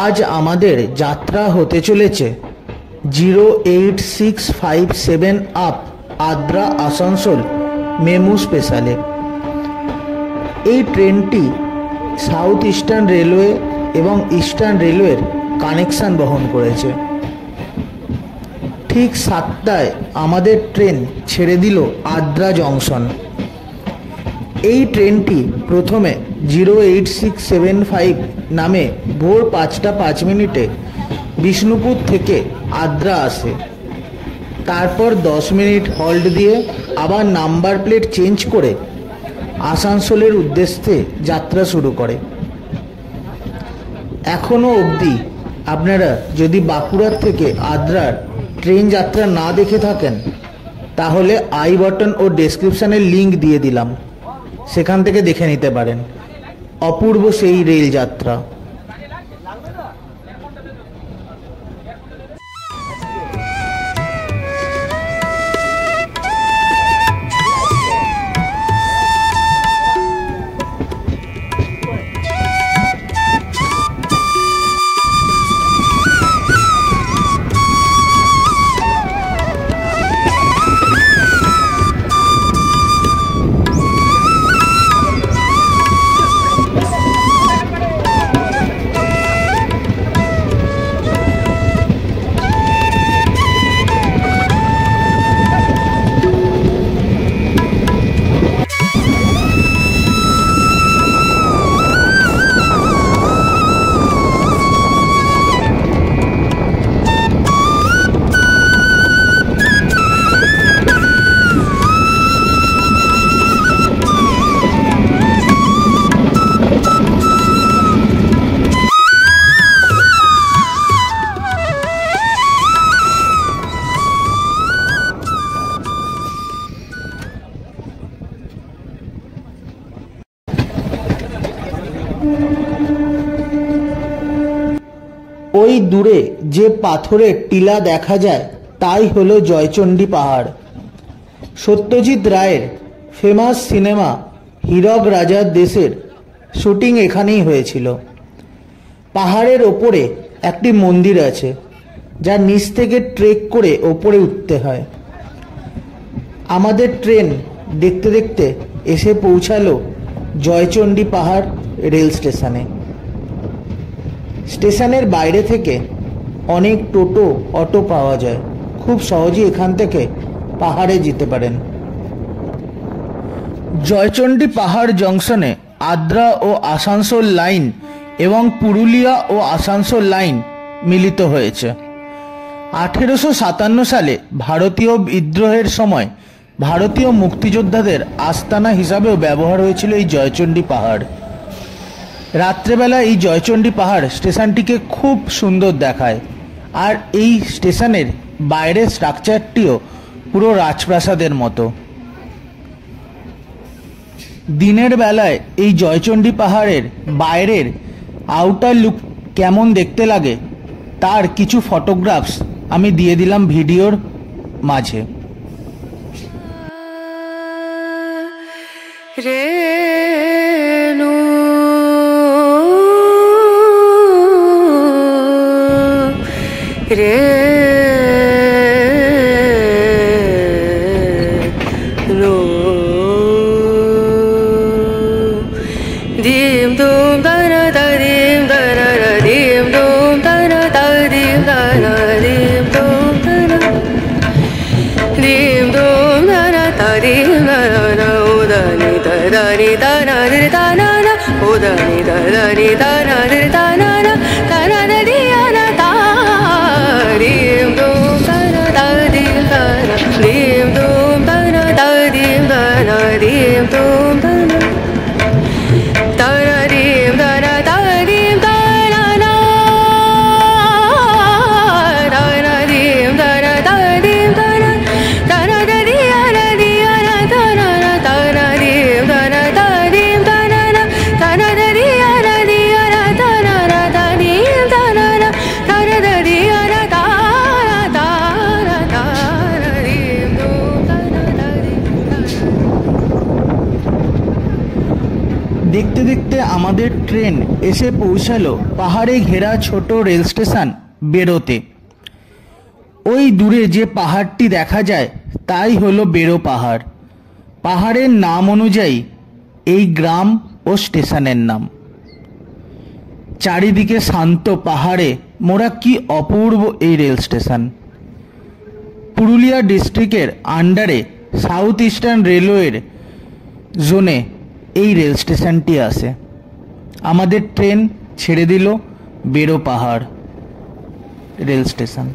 আজ আমাদের যাত্রা হতে চলেছে 08657 আপ আদ্রা আসানসোল মেমু স্পেশালে। এই ট্রেনটি সাউথ ইস্টার্ন রেলওয়ে এবং ইস্টার্ন রেলওয়ের কানেকশান বহন করেছে। ঠিক 7টায় আমাদের ট্রেন ছেড়ে দিল আদ্রা জংশন। এই ট্রেনটি প্রথমে 08675 নামে ভোর 5টা 5 মিনিটে বিষ্ণুপুর থেকে আদ্রা আসে। তারপর 10 মিনিট হল্ট দিয়ে আবার নাম্বার প্লেট চেঞ্জ করে আসানসোলের উদ্দেশ্যে যাত্রা শুরু করে। এখনও অবধি আপনারা যদি বাঁকুড়ার থেকে আদ্রার ট্রেন যাত্রা না দেখে থাকেন তাহলে আই বাটন ও ডেসক্রিপশানের লিঙ্ক দিয়ে দিলাম, সেখান থেকে দেখে নিতে পারেন। অপূর্ব সেই রেল যাত্রা। ওই দূরে যে পাথরের টিলা দেখা যায় তাই হলো জয়চণ্ডী পাহাড়। সত্যজিৎ রায়ের ফেমাস সিনেমা হীরক রাজার দেশের শুটিং এখানেই হয়েছিল। পাহাড়ের ওপরে একটি মন্দির আছে, যার নিচ থেকে ট্রেক করে ওপরে উঠতে হয়। আমাদের ট্রেন দেখতে দেখতে এসে পৌঁছালো জয়চণ্ডী পাহাড় রেল স্টেশনে। স্টেশনের বাইরে থেকে অনেক টোটো অটো পাওয়া যায়, খুব সহজেই এখান থেকে পাহাড়ে যেতে পারেন। জয়চণ্ডী পাহাড় জংশনে আদ্রা ও আসানসোল লাইন এবং পুরুলিয়া ও আসানসোল লাইন মিলিত হয়েছে। 1857 সালে ভারতীয় বিদ্রোহের সময় ভারতীয় মুক্তিযোদ্ধাদের আস্তানা হিসাবেও ব্যবহার হয়েছিল এই জয়চণ্ডী পাহাড়। রাত্রেবেলা এই জয়চণ্ডী পাহাড় স্টেশনটিকে খুব সুন্দর দেখায়, আর এই স্টেশনের বাইরের স্ট্রাকচারটিও পুরো রাজপ্রাসাদের মতো। দিনের বেলায় এই জয়চণ্ডী পাহাড়ের বাইরের আউটার লুক কেমন দেখতে লাগে তার কিছু ফটোগ্রাফস আমি দিয়ে দিলাম ভিডিওর মাঝে। da দেখতে দেখতে আমাদের ট্রেন এসে পৌঁছালো পাহাড়ে ঘেরা ছোট রেল স্টেশন বেরোতে। ওই দূরে যে পাহাড়টি দেখা যায় তাই হলো বেরো পাহাড়। পাহাড়ের নাম অনুযায়ী এই গ্রাম ও স্টেশনের নাম। চারিদিকে শান্ত পাহাড়ে মোড়া কি অপূর্ব এই রেল স্টেশন। পুরুলিয়া ডিস্ট্রিক্টের আন্ডারে সাউথ ইস্টার্ন রেলওয়ের জোনে এই রেল স্টেশনটি আসে। আমাদের ট্রেন ছেড়ে দিল বেরো পাহাড় রেল স্টেশন।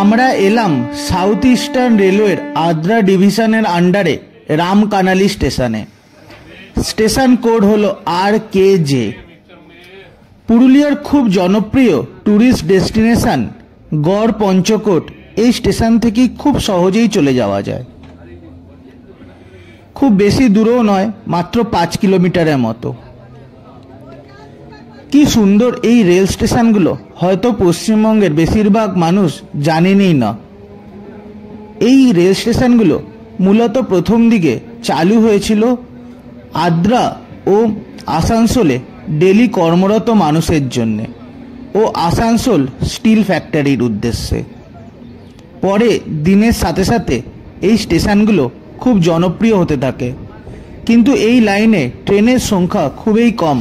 আমরা এলাম সাউথ ইস্টার্ন রেলওয়ের আদ্রা ডিভিশনের আন্ডারে রামকানালি স্টেশনে। স্টেশন কোড হলো RKJ। পুরুলিয়ার খুব জনপ্রিয় ট্যুরিস্ট ডেস্টিনেশন গড় পঞ্চকোট এই স্টেশন থেকেই খুব সহজেই চলে যাওয়া যায়। খুব বেশি দূরও নয়, মাত্র 5 কিলোমিটারের মতো। কি সুন্দর এই রেল স্টেশনগুলো হয়তো পশ্চিমবঙ্গের বেশিরভাগ মানুষ জানেনই না। এই রেল স্টেশনগুলো মূলত প্রথম দিকে চালু হয়েছিল আদ্রা ও আসানসোলে ডেলি কর্মরত মানুষের জন্যে ও আসানসোল স্টিল ফ্যাক্টরির উদ্দেশ্যে। পরে দিনের সাথে সাথে এই স্টেশনগুলো খুব জনপ্রিয় হতে থাকে, কিন্তু এই লাইনে ট্রেনের সংখ্যা খুবই কম।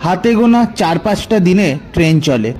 হাতে গোনা 4-5টা দিনে ট্রেন চলে।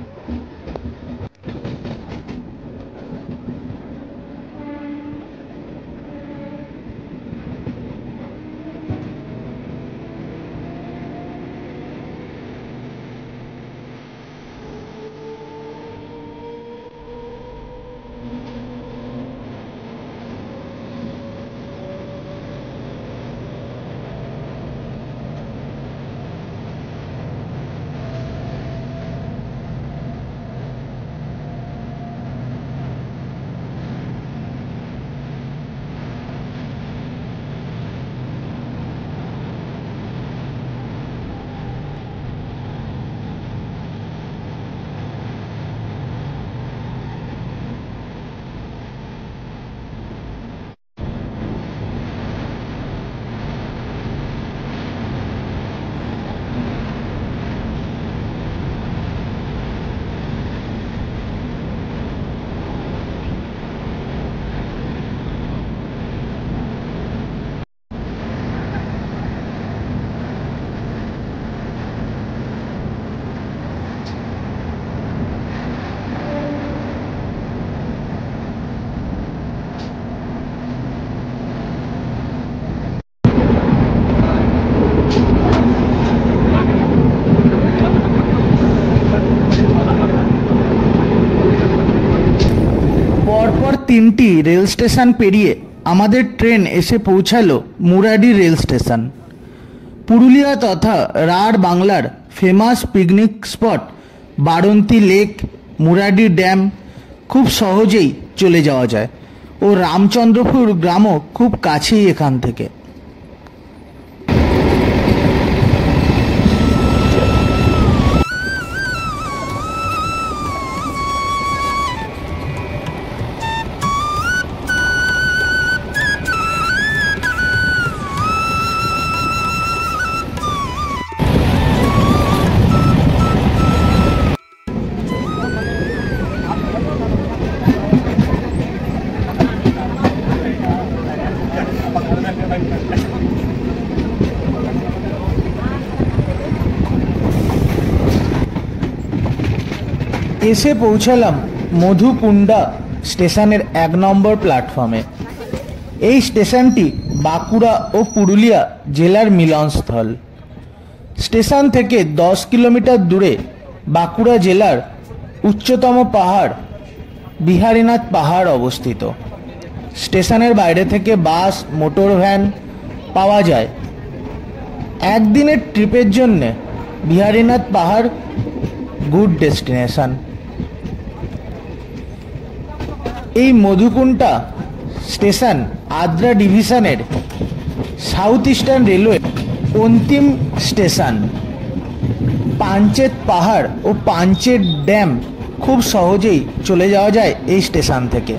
পরপর 3টি রেল স্টেশন পেরিয়ে আমাদের ট্রেন এসে পৌঁছালো মুরাডি রেল স্টেশন। পুরুলিয়া তথা রাঢ় বাংলার famous picnic spot Baranti lake, Muradi dam খুব সহজেই চলে যাওয়া যায় ও রামচন্দ্রপুর গ্রামও খুব কাছেই এখান থেকে। এসে পৌঁছালাম মধুকুন্ডা স্টেশনের 1 নম্বর প্ল্যাটফর্মে। এই স্টেশনটি বাঁকুড়া ও পুরুলিয়া জেলার মিলনস্থল। স্টেশন থেকে 10 কিলোমিটার দূরে বাঁকুড়া জেলার উচ্চতম পাহাড় বিহারীনাথ পাহাড় অবস্থিত। স্টেশনের বাইরে থেকে বাস, মোটর ভ্যান পাওয়া যায়। একদিনের ট্রিপের জন্য বিহারীনাথ পাহাড় গুড ডেস্টিনেশন। এই মধুকুন্টা স্টেশন আদ্রা ডিভিশনের সাউথ ইস্টার্ন রেলওয়ে অন্তিম স্টেশন। পাঞ্চেত পাহাড় ও পাঞ্চেত ড্যাম খুব সহজেই চলে যাওয়া যায় এই স্টেশন থেকে।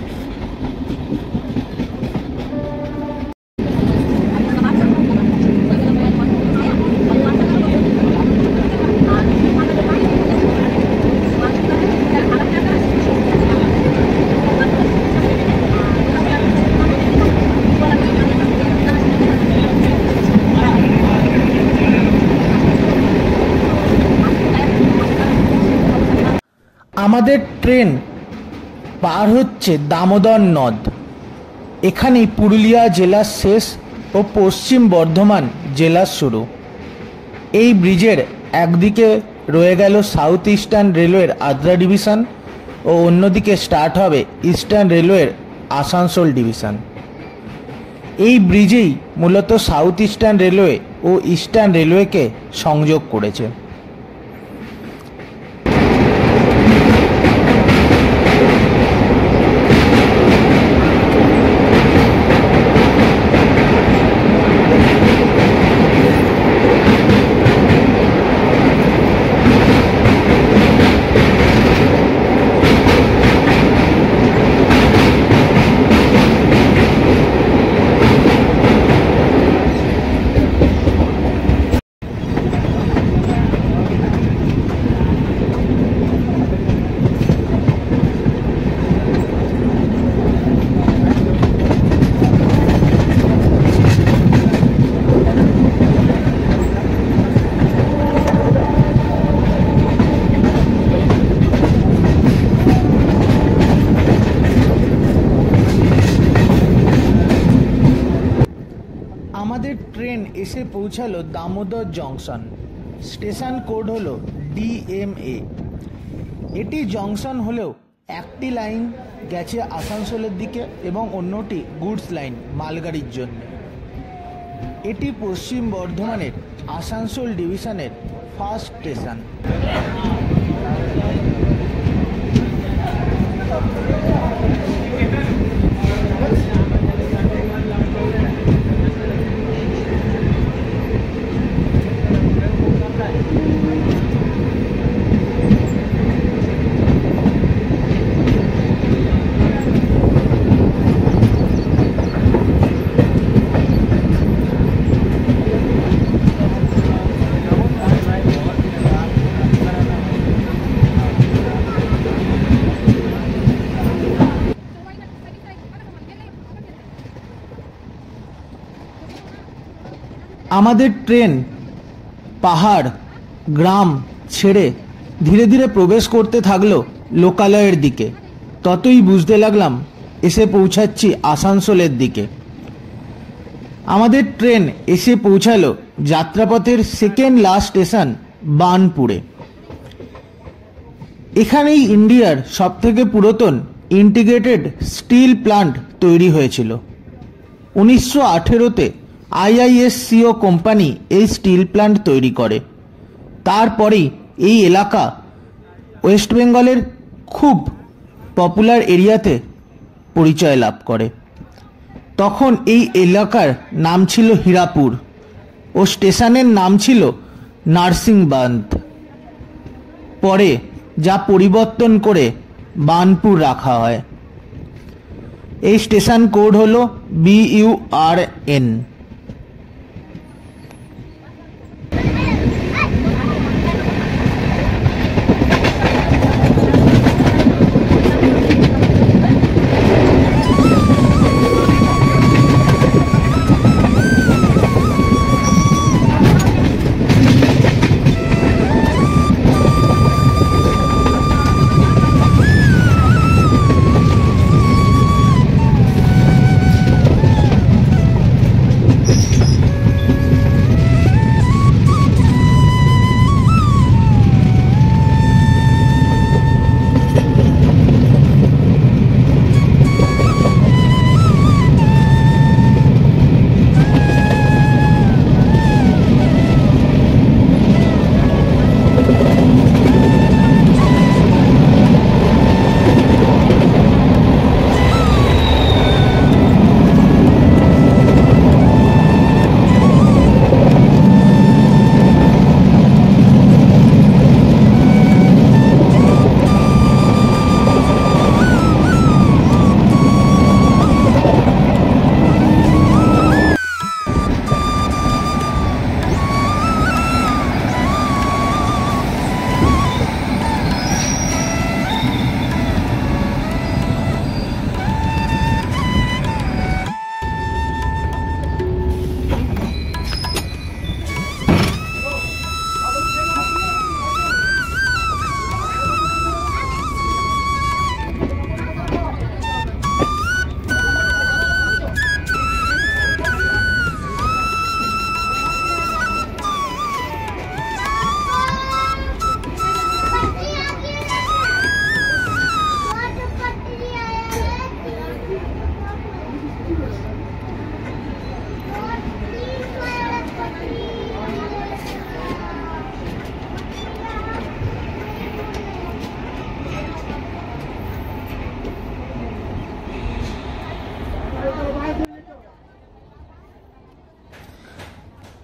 আমাদের ট্রেন পার হচ্ছে দামোদর নদ। এখানেই পুরুলিয়া জেলার শেষ ও পশ্চিম বর্ধমান জেলার শুরু। এই ব্রিজের একদিকে রয়ে গেল সাউথ ইস্টার্ন রেলওয়ের আদ্রা ডিভিশন ও অন্যদিকে স্টার্ট হবে ইস্টার্ন রেলওয়ের আসানসোল ডিভিশন। এই ব্রিজেই মূলত সাউথ ইস্টার্ন রেলওয়ে ও ইস্টার্ন রেলওয়েকে সংযোগ করেছে। আমাদের ট্রেন এসে পৌঁছালো দামোদর জংশন। স্টেশন কোড হলো DMA। এটি জংশন হলেও একটি লাইন গেছে আসানসোলের দিকে এবং অন্যটি গুডস লাইন মালগাড়ির জন্য। এটি পশ্চিম বর্ধমানের আসানসোল ডিভিশনের ফার্স্ট স্টেশন। আমাদের ট্রেন পাহাড় গ্রাম ছেড়ে ধীরে ধীরে প্রবেশ করতে থাকলো লোকালয়ের দিকে। ততই বুঝতে লাগলাম এসে পৌঁছাচ্ছি আসানসোলের দিকে। আমাদের ট্রেন এসে পৌঁছালো যাত্রাপথের সেকেন্ড লাস্ট স্টেশন বার্নপুরে। এখানেই ইন্ডিয়ার সবথেকে পুরাতন ইন্টিগ্রেটেড স্টিল প্লান্ট তৈরি হয়েছিল। 1918-তে IISCO কোম্পানি এই স্টিল প্লান্ট তৈরি করে। তারপরেই এই এলাকা ওয়েস্ট বেঙ্গলের খুব পপুলার এরিয়াতে পরিচয় লাভ করে। তখন এই এলাকার নাম ছিল হীরাপুর ও স্টেশনের নাম ছিল নার্সিংবান্ধ। পরে যা পরিবর্তন করে বার্নপুর রাখা হয়। এই স্টেশন কোড হলো BURN।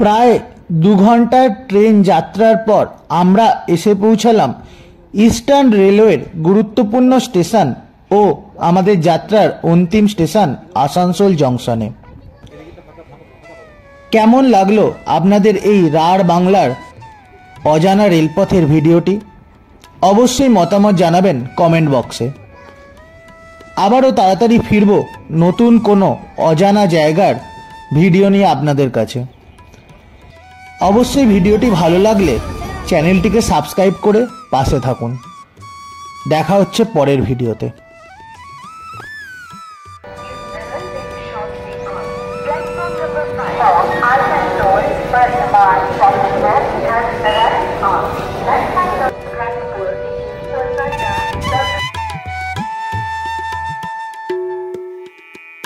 প্রায় 2 ঘন্টার ট্রেন যাত্রার পর আমরা এসে পৌঁছালাম ইস্টার্ন রেলওয়ের গুরুত্বপূর্ণ স্টেশন ও আমাদের যাত্রার অন্তিম স্টেশন আসানসোল জংশনে। কেমন লাগলো আপনাদের এই রাঢ় বাংলার অজানা রেলপথের ভিডিওটি? অবশ্যই মতামত জানাবেন কমেন্ট বক্সে। আবারও তাড়াতাড়ি ফিরব নতুন কোনো অজানা জায়গার ভিডিও নিয়ে আপনাদের কাছে। অবশ্যই ভিডিওটি ভালো লাগলে চ্যানেলটিকে সাবস্ক্রাইব করে পাশে থাকুন। দেখা হচ্ছে পরের ভিডিওতে। Asansol, Bernard, Boston, and the rest on.